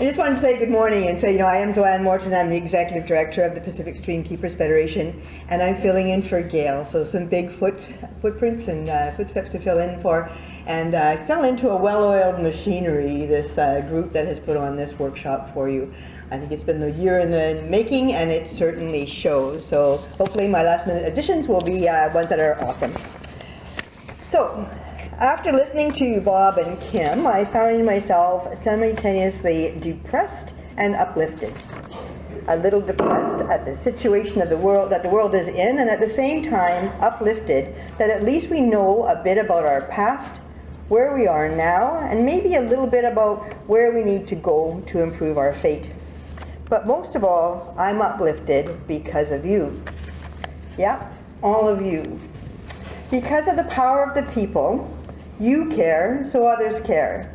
I just wanted to say good morning and say, I am ZoAnn Morten. I'm the Executive Director of the Pacific Streamkeepers Federation, and I'm filling in for Gail. So some big footprints and footsteps to fill in for. And I fell into a well-oiled machinery, this group that has put on this workshop for you. I think it's been a year in the making, and it certainly shows. So hopefully my last-minute additions will be ones that are awesome. So, after listening to Bob and Kim, I found myself simultaneously depressed and uplifted. A little depressed at the situation of the world that the world is in, and at the same time uplifted that at least we know a bit about our past, where we are now, and maybe a little bit about where we need to go to improve our fate. But most of all, I'm uplifted because of you. Yeah, all of you. Because of the power of the people. You care, so others care.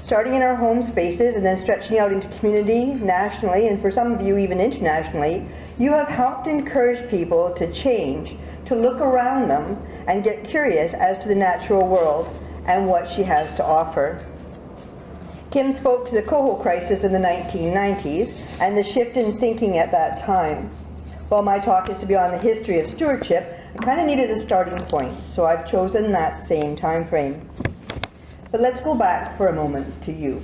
Starting in our home spaces and then stretching out into community, nationally, and for some of you even internationally, you have helped encourage people to change, to look around them and get curious as to the natural world and what she has to offer. Kim spoke to the coho crisis in the 1990s and the shift in thinking at that time. While my talk is to be on the history of stewardship, I kind of needed a starting point, so I've chosen that same time frame. But let's go back for a moment to you.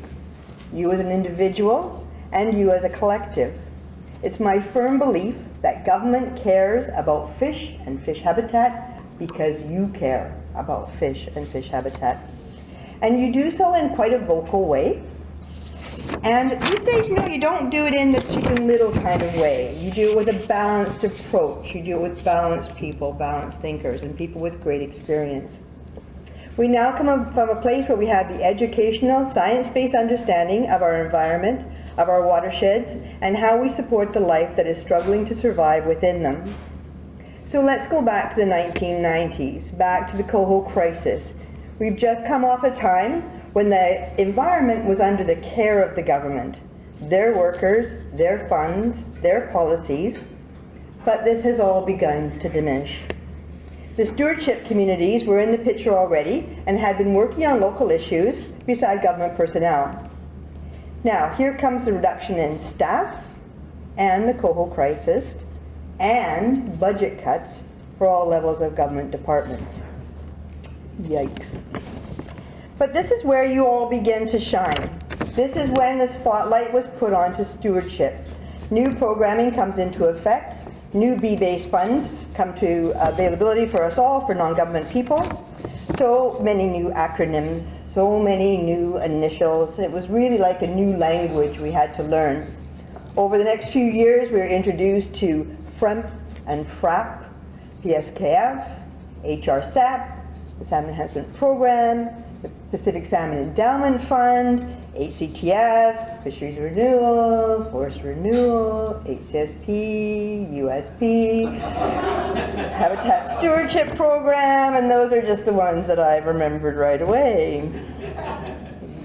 You as an individual, and you as a collective. It's my firm belief that government cares about fish and fish habitat because you care about fish and fish habitat. And you do so in quite a vocal way. And these days, you don't do it in the Chicken Little kind of way. You do it with a balanced approach. You do it with balanced people, balanced thinkers, and people with great experience. We now come from a place where we have the educational, science-based understanding of our environment, of our watersheds, and how we support the life that is struggling to survive within them. So let's go back to the 1990s, back to the coho crisis. We've just come off a time when the environment was under the care of the government, their workers, their funds, their policies, but this has all begun to diminish. The stewardship communities were in the picture already and had been working on local issues beside government personnel. Now, here comes the reduction in staff and the coho crisis and budget cuts for all levels of government departments. Yikes. But this is where you all begin to shine. This is when the spotlight was put onto stewardship. New programming comes into effect. New B-based funds come to availability for us all, for non-government people. So many new acronyms, so many new initials. It was really like a new language we had to learn. Over the next few years, we were introduced to FREMP and FRAP, PSKF, HRSAP, the Salmon Enhancement Program, the Pacific Salmon Endowment Fund, HCTF, Fisheries Renewal, Forest Renewal, HCSP, USP, Habitat Stewardship Program, and those are just the ones that I've remembered right away.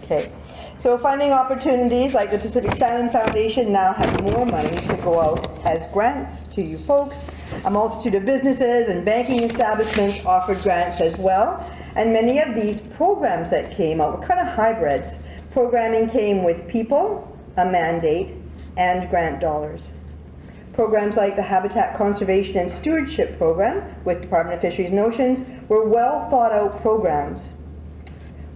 Okay, so funding opportunities like the Pacific Salmon Foundation now have more money to go out as grants to you folks. A multitude of businesses and banking establishments offered grants as well. And many of these programs that came out were kind of hybrids. Programming came with people, a mandate, and grant dollars. Programs like the Habitat Conservation and Stewardship Program with Department of Fisheries and Oceans were well thought out programs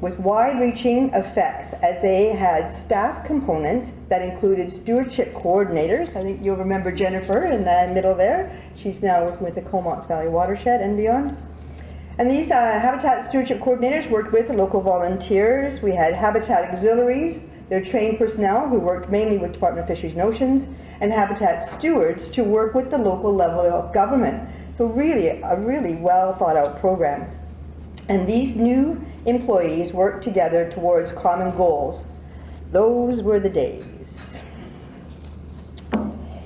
with wide-reaching effects as they had staff components that included stewardship coordinators. I think you'll remember Jennifer in the middle there. She's now working with the Comox Valley Watershed and beyond. And these Habitat Stewardship Coordinators worked with local volunteers. We had Habitat Auxiliaries, their trained personnel who worked mainly with Department of Fisheries and Oceans, and Habitat Stewards to work with the local level of government. So really, a really well thought out program. And these new employees worked together towards common goals. Those were the days.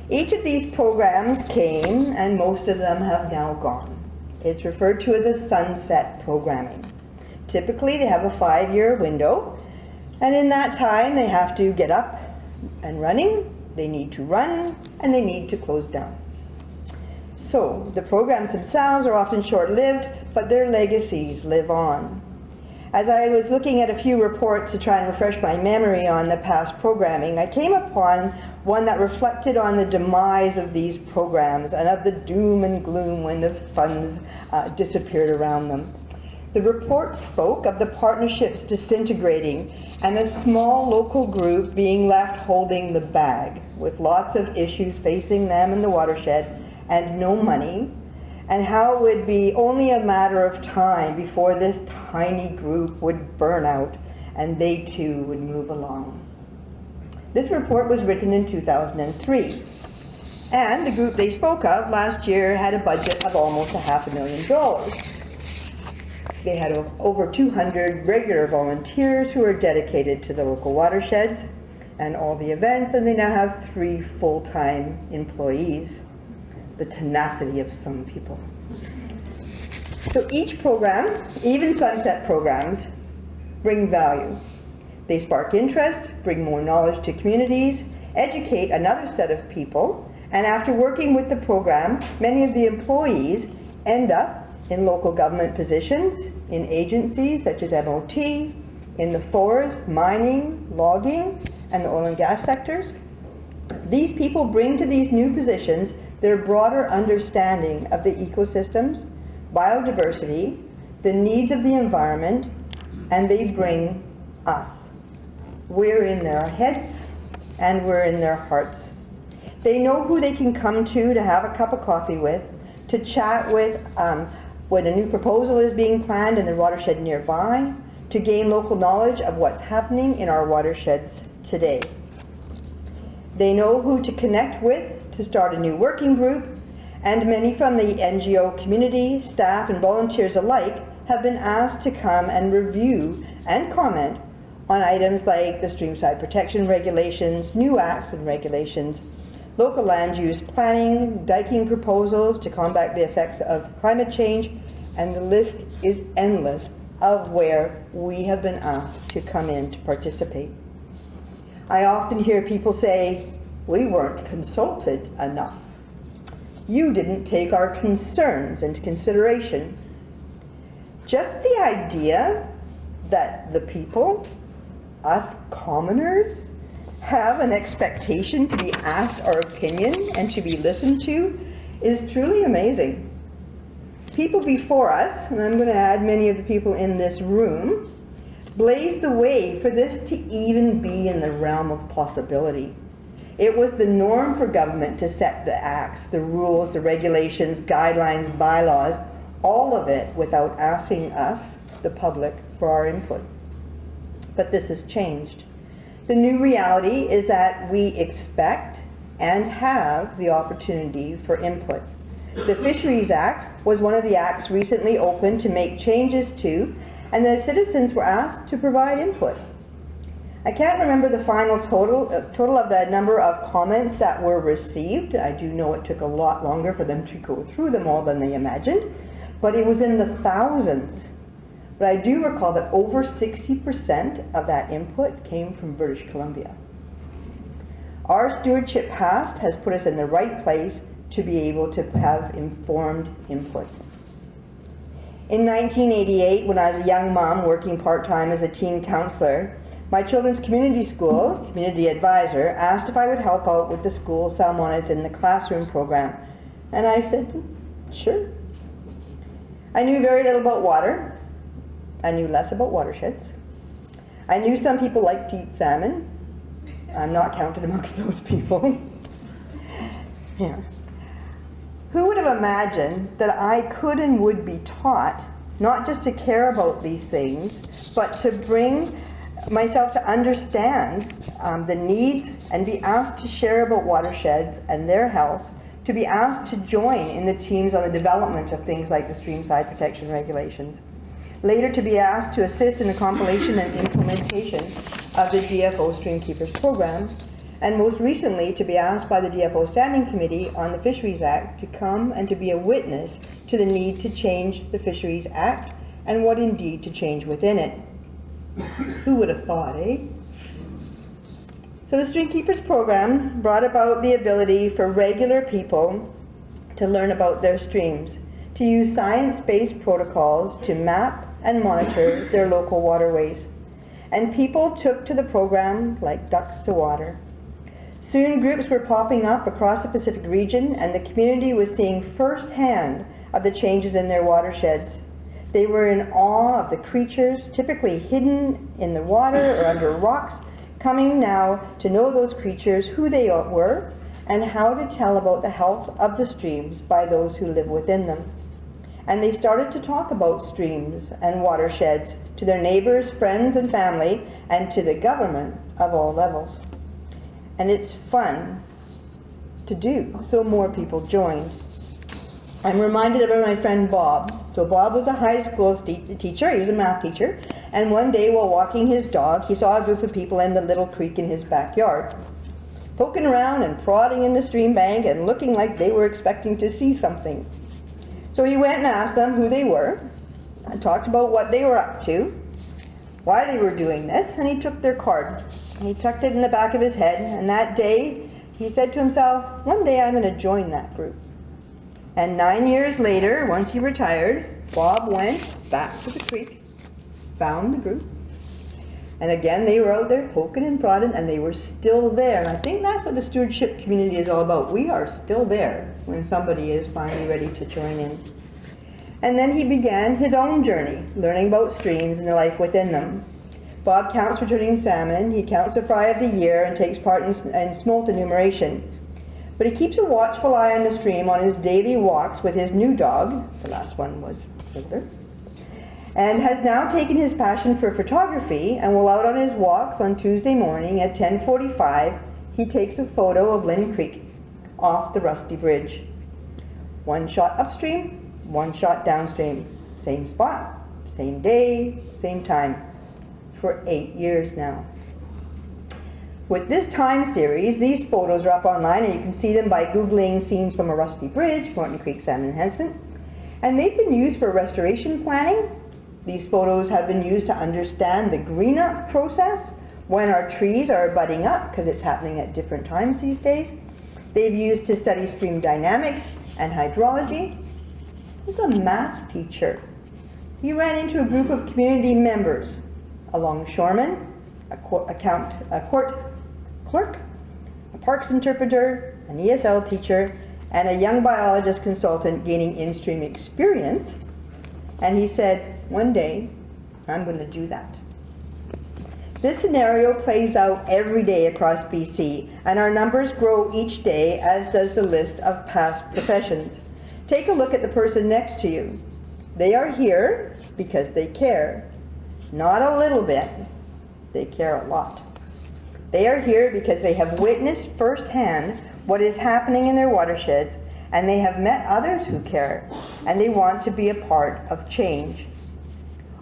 Each of these programs came, and most of them have now gone. It's referred to as a sunset programming. Typically, they have a 5-year window, and in that time, they have to get up and running, they need to run, and they need to close down. So, the programs themselves are often short-lived, but their legacies live on. As I was looking at a few reports to try and refresh my memory on the past programming, I came upon one that reflected on the demise of these programs and of the doom and gloom when the funds disappeared around them. The report spoke of the partnerships disintegrating and a small local group being left holding the bag, with lots of issues facing them in the watershed and no money, and how it would be only a matter of time before this tiny group would burn out and they too would move along. This report was written in 2003, and the group they spoke of last year had a budget of almost $500,000. They had over 200 regular volunteers who are dedicated to the local watersheds and all the events, and they now have 3 full-time employees. The tenacity of some people. So each program, even sunset programs, bring value. They spark interest, bring more knowledge to communities, educate another set of people, and after working with the program, many of the employees end up in local government positions, in agencies such as MOT, in the forest, mining, logging, and the oil and gas sectors. These people bring to these new positions their broader understanding of the ecosystems, biodiversity, the needs of the environment, and they bring us. We're in their heads and we're in their hearts. They know who they can come to have a cup of coffee with, to chat with when a new proposal is being planned in the watershed nearby, to gain local knowledge of what's happening in our watersheds today. They know who to connect with to start a new working group, and many from the NGO community, staff and volunteers alike have been asked to come and review and comment on items like the streamside protection regulations, new acts and regulations, local land use planning, diking proposals to combat the effects of climate change, and the list is endless of where we have been asked to come in to participate. I often hear people say, "We weren't consulted enough. You didn't take our concerns into consideration." Just the idea that the people, us commoners, have an expectation to be asked our opinion and to be listened to is truly amazing. People before us, and I'm going to add many of the people in this room, blazed the way for this to even be in the realm of possibility. It was the norm for government to set the acts, the rules, the regulations, guidelines, bylaws, all of it without asking us, the public, for our input. But this has changed. The new reality is that we expect and have the opportunity for input. The Fisheries Act was one of the acts recently opened to make changes to, and the citizens were asked to provide input. I can't remember the final total of the number of comments that were received. I do know it took a lot longer for them to go through them all than they imagined, but it was in the thousands. But I do recall that over 60% of that input came from British Columbia. Our stewardship past has put us in the right place to be able to have informed input. In 1988, when I was a young mom working part-time as a teen counselor, my children's community school, community advisor, asked if I would help out with the school salmonids in the classroom program. And I said, sure. I knew very little about water. I knew less about watersheds. I knew some people liked to eat salmon. I'm not counted amongst those people. Yeah. Who would have imagined that I could and would be taught not just to care about these things, but to bring myself to understand the needs and be asked to share about watersheds and their health, to be asked to join in the teams on the development of things like the streamside protection regulations. Later to be asked to assist in the compilation and implementation of the DFO Streamkeepers Program, and most recently to be asked by the DFO Standing Committee on the Fisheries Act to come and to be a witness to the need to change the Fisheries Act and what indeed to change within it. Who would have thought, eh? So the Streamkeepers Program brought about the ability for regular people to learn about their streams, to use science-based protocols to map and monitor their local waterways. And people took to the program like ducks to water. Soon groups were popping up across the Pacific region, and the community was seeing firsthand of the changes in their watersheds. They were in awe of the creatures, typically hidden in the water or under rocks, coming now to know those creatures, who they were, and how to tell about the health of the streams by those who live within them. And they started to talk about streams and watersheds to their neighbors, friends, and family, and to the government of all levels. And it's fun to do, so more people joined. I'm reminded of my friend Bob. So Bob was a high school teacher, he was a math teacher, and one day while walking his dog, he saw a group of people in the little creek in his backyard, poking around and prodding in the stream bank and looking like they were expecting to see something. So he went and asked them who they were, and talked about what they were up to, why they were doing this, and he took their card. And he tucked it in the back of his head, and that day he said to himself, one day I'm going to join that group. And 9 years later, once he retired, Bob went back to the creek, found the group, and again they were out there poking and prodding, and they were still there. And I think that's what the stewardship community is all about. We are still there when somebody is finally ready to join in. And then he began his own journey, learning about streams and the life within them. Bob counts returning salmon, he counts the fry of the year, and takes part in smolt enumeration. But he keeps a watchful eye on the stream on his daily walks with his new dog, the last one was River, and has now taken his passion for photography and will out on his walks on Tuesday morning at 10:45, he takes a photo of Lynn Creek off the Rusty Bridge. One shot upstream, one shot downstream, same spot, same day, same time, for 8 years now. With this time series, these photos are up online, and you can see them by Googling scenes from a rusty bridge, Morton Creek Salmon Enhancement, and they've been used for restoration planning. These photos have been used to understand the green up process when our trees are budding up, because it's happening at different times these days. They've used to study stream dynamics and hydrology. He's a math teacher. He ran into a group of community members, a longshoreman, a court clerk, a parks interpreter, an ESL teacher, and a young biologist consultant gaining in-stream experience. And he said, one day, I'm going to do that. This scenario plays out every day across BC, and our numbers grow each day, as does the list of past professions. Take a look at the person next to you. They are here because they care. Not a little bit, they care a lot. They are here because they have witnessed firsthand what is happening in their watersheds, and they have met others who care, and they want to be a part of change.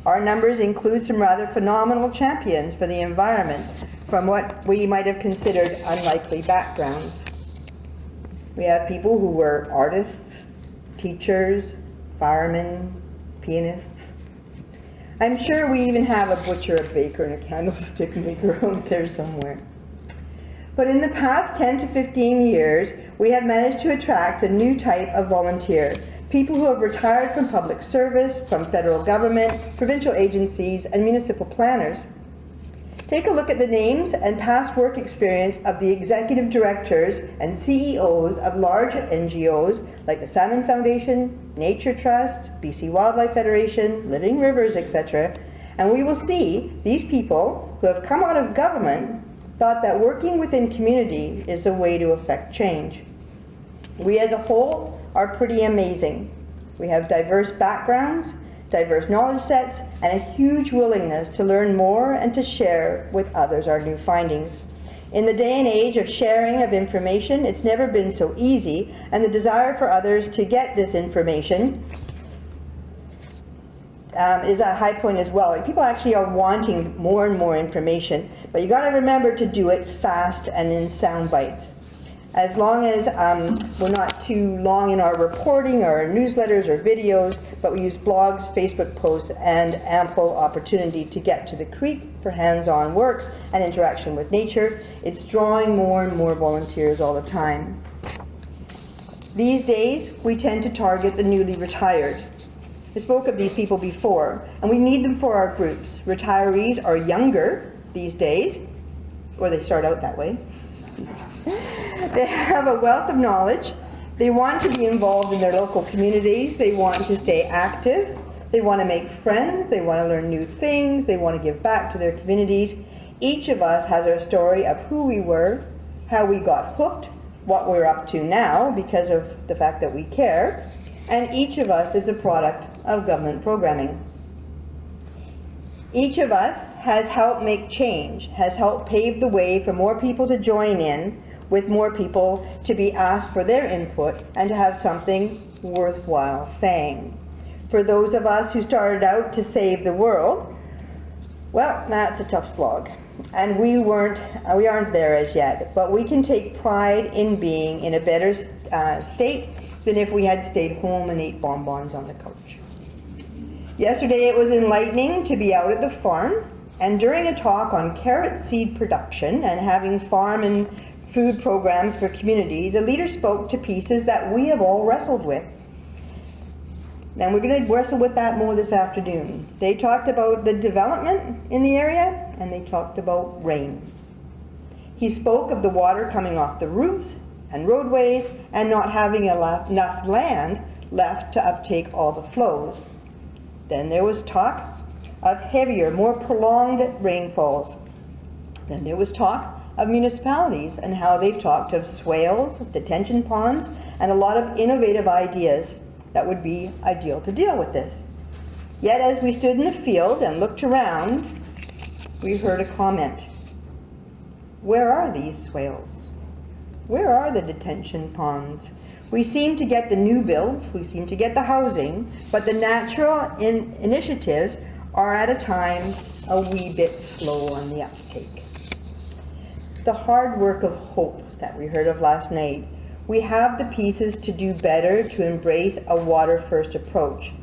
Our numbers include some rather phenomenal champions for the environment from what we might have considered unlikely backgrounds. We have people who were artists, teachers, firemen, pianists. I'm sure we even have a butcher, a baker, and a candlestick maker out there somewhere. But in the past 10 to 15 years, we have managed to attract a new type of volunteer, people who have retired from public service, from federal government, provincial agencies, and municipal planners. Take a look at the names and past work experience of the executive directors and CEOs of large NGOs like the Salmon Foundation, Nature Trust, BC Wildlife Federation, Living Rivers, etc. And we will see these people who have come out of government thought that working within community is a way to affect change. We as a whole are pretty amazing. We have diverse backgrounds, diverse knowledge sets, and a huge willingness to learn more and to share with others our new findings. In the day and age of sharing of information, it's never been so easy, and the desire for others to get this information is a high point as well. Like, people actually are wanting more and more information, but you got to remember to do it fast and in sound bites. As long as we're not too long in our reporting or our newsletters or videos, but we use blogs, Facebook posts, and ample opportunity to get to the creek for hands-on works and interaction with nature, it's drawing more and more volunteers all the time. These days, we tend to target the newly retired. I spoke of these people before, and we need them for our groups. Retirees are younger these days, or they start out that way. They have a wealth of knowledge. They want to be involved in their local communities. They want to stay active. They want to make friends. They want to learn new things. They want to give back to their communities. Each of us has our story of who we were, how we got hooked, what we're up to now because of the fact that we care, and each of us is a product of government programming. Each of us has helped make change, has helped pave the way for more people to join in, with more people to be asked for their input and to have something worthwhile saying. For those of us who started out to save the world, well, that's a tough slog. And we aren't there as yet, but we can take pride in being in a better state than if we had stayed home and ate bonbons on the couch. Yesterday it was enlightening to be out at the farm, and during a talk on carrot seed production and having farm and food programs for community, the leader spoke to pieces that we have all wrestled with. And we're going to wrestle with that more this afternoon. They talked about the development in the area, and they talked about rain. He spoke of the water coming off the roofs and roadways and not having enough land left to uptake all the flows. Then there was talk of heavier, more prolonged rainfalls. Then there was talk of municipalities and how they've talked of swales, detention ponds, and a lot of innovative ideas that would be ideal to deal with this. Yet as we stood in the field and looked around, we heard a comment. Where are these swales? Where are the detention ponds? We seem to get the new builds, we seem to get the housing, but the natural initiatives are at a time a wee bit slow on the uptake. The hard work of hope that we heard of last night, we have the pieces to do better to embrace a water-first approach.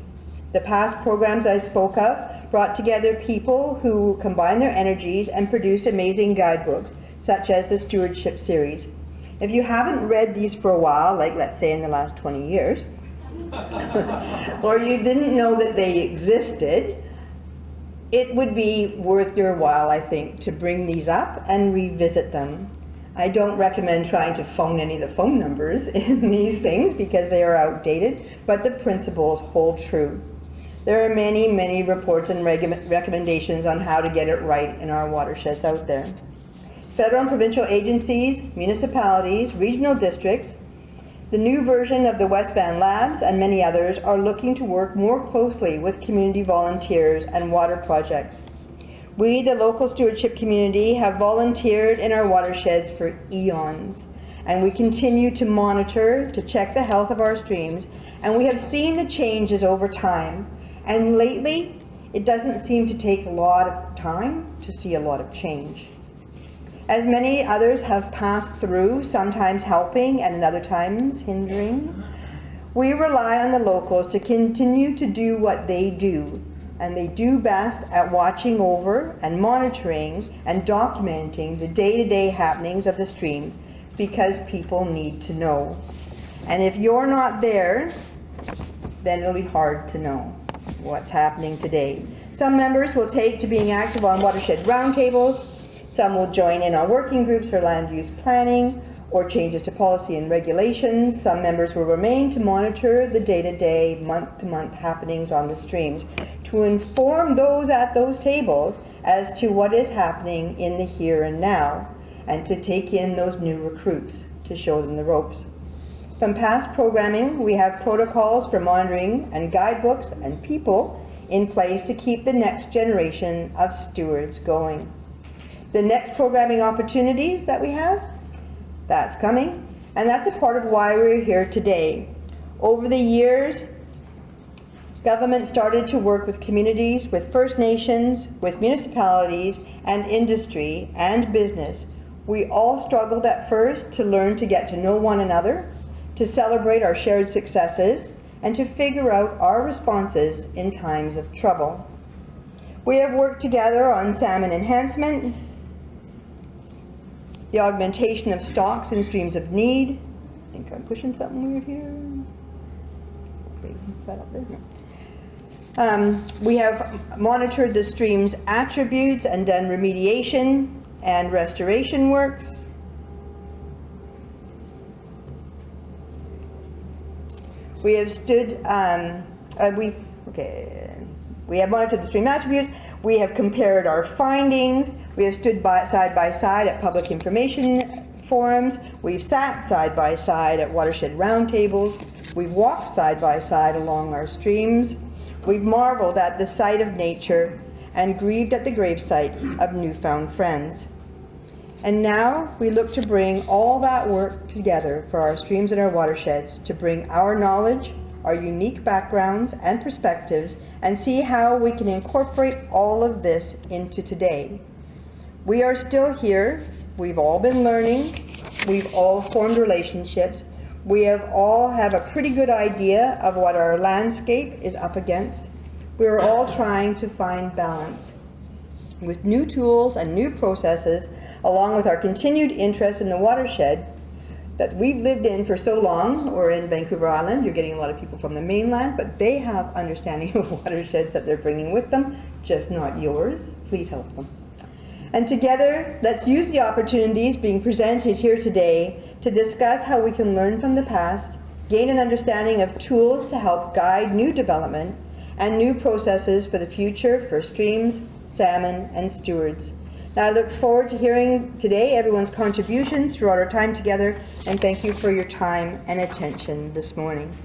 The past programs I spoke of brought together people who combined their energies and produced amazing guidebooks, such as the Stewardship series. If you haven't read these for a while, like let's say in the last 20 years, or you didn't know that they existed, it would be worth your while, I think, to bring these up and revisit them. I don't recommend trying to phone any of the phone numbers in these things because they are outdated, but the principles hold true. There are many, many reports and recommendations on how to get it right in our watersheds out there. Federal and provincial agencies, municipalities, regional districts, the new version of the West Van Labs, and many others are looking to work more closely with community volunteers and water projects. We, the local stewardship community, have volunteered in our watersheds for eons, and we continue to monitor, to check the health of our streams, and we have seen the changes over time. And lately, it doesn't seem to take a lot of time to see a lot of change. As many others have passed through, sometimes helping and other times hindering, we rely on the locals to continue to do what they do, and they do best at watching over and monitoring and documenting the day-to-day happenings of the stream because people need to know. And if you're not there, then it'll be hard to know what's happening today. Some members will take to being active on watershed roundtables. Some will join in on working groups for land use planning or changes to policy and regulations. Some members will remain to monitor the day-to-day, month-to-month happenings on the streams to inform those at those tables as to what is happening in the here and now, and to take in those new recruits to show them the ropes. From past programming, we have protocols for monitoring and guidebooks and people in place to keep the next generation of stewards going. The next programming opportunities that we have, that's coming, and that's a part of why we're here today. Over the years, government started to work with communities, with First Nations, with municipalities, and industry and business. We all struggled at first to learn to get to know one another, to celebrate our shared successes, and to figure out our responses in times of trouble. We have worked together on salmon enhancement, the augmentation of stocks in streams of need. I think I'm pushing something weird here. Okay, is that up there? No. We have monitored the stream's attributes and done remediation and restoration works. We have we have monitored the stream attributes. We have compared our findings. We have stood side by side at public information forums. We've sat side by side at watershed roundtables. We've walked side by side along our streams. We've marveled at the sight of nature and grieved at the gravesite of newfound friends. And now we look to bring all that work together for our streams and our watersheds, to bring our knowledge, our unique backgrounds and perspectives, and see how we can incorporate all of this into today. We are still here. We've all been learning. We've all formed relationships. We all have a pretty good idea of what our landscape is up against. We are all trying to find balance. With new tools and new processes, along with our continued interest in the watershed that we've lived in for so long. We're in Vancouver Island. You're getting a lot of people from the mainland, but they have understanding of watersheds that they're bringing with them, just not yours. Please help them. And together, let's use the opportunities being presented here today to discuss how we can learn from the past, gain an understanding of tools to help guide new development and new processes for the future for streams, salmon, and stewards. Now, I look forward to hearing today everyone's contributions throughout our time together, and thank you for your time and attention this morning.